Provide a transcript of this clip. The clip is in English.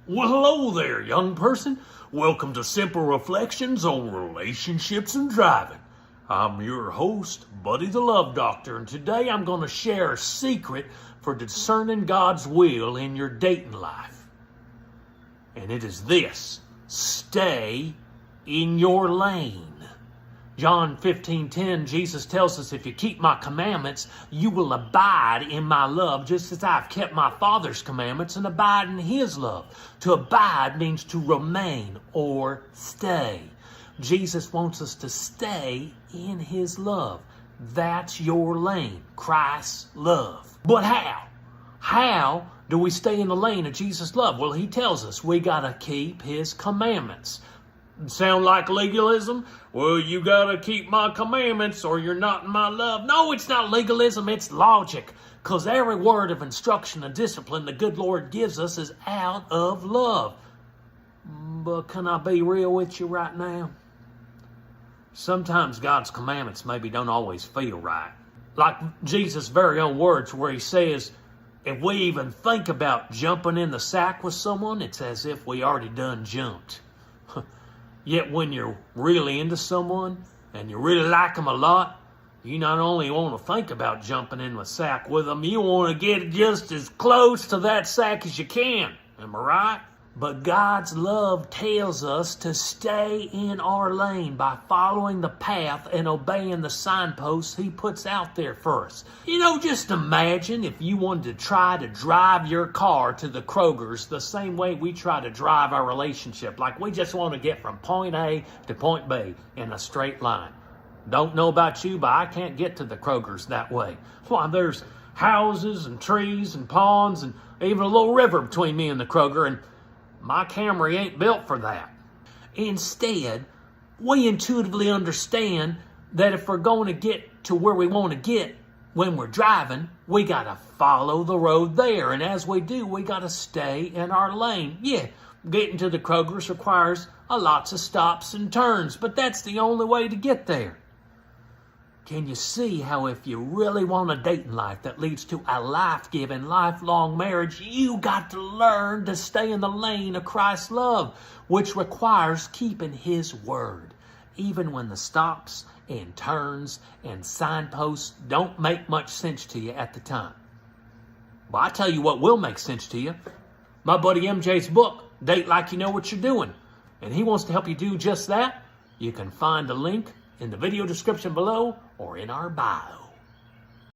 Well, hello there, young person. Welcome to Simple Reflections on Relationships and Driving. I'm your host, Buddy the Love Doctor, and today I'm going to share a secret for discerning God's will in your dating life. And it is this: stay in your lane. John 15:10, Jesus tells us, if you keep my commandments, you will abide in my love, just as I've kept my Father's commandments and abide in his love. To abide means to remain or stay. Jesus wants us to stay in his love. That's your lane, Christ's love. But how? How do we stay in the lane of Jesus' love? Well, he tells us we got to keep his commandments. Sound like legalism? Well, you gotta keep my commandments or you're not in my love. No, it's not legalism, it's logic. Because every word of instruction and discipline the good Lord gives us is out of love. But can I be real with you right now? Sometimes God's commandments maybe don't always feel right. Like Jesus' very own words where he says, if we even think about jumping in the sack with someone, it's as if we already done jumped. Yet when you're really into someone and you really like them a lot, you not only want to think about jumping in the sack with them, you want to get just as close to that sack as you can. Am I right? But God's love tells us to stay in our lane by following the path and obeying the signposts he puts out there for us. You know, just imagine if you wanted to try to drive your car to the Kroger's the same way we try to drive our relationship. Like we just want to get from point A to point B in a straight line. Don't know about you, but I can't get to the Kroger's that way. Why, there's houses and trees and ponds and even a little river between me and the Kroger, and my Camry ain't built for that. Instead, we intuitively understand that if we're going to get to where we want to get when we're driving, we got to follow the road there. And as we do, we got to stay in our lane. Yeah, getting to the Kroger's requires lots of stops and turns, but that's the only way to get there. Can you see how if you really want a dating life that leads to a life-giving, lifelong marriage, you got to learn to stay in the lane of Christ's love, which requires keeping his word, even when the stops and turns and signposts don't make much sense to you at the time. Well, I tell you what will make sense to you. My buddy MJ's book, Date Like You Know What You're Doing, and he wants to help you do just that. You can find the link in the video description below or in our bio.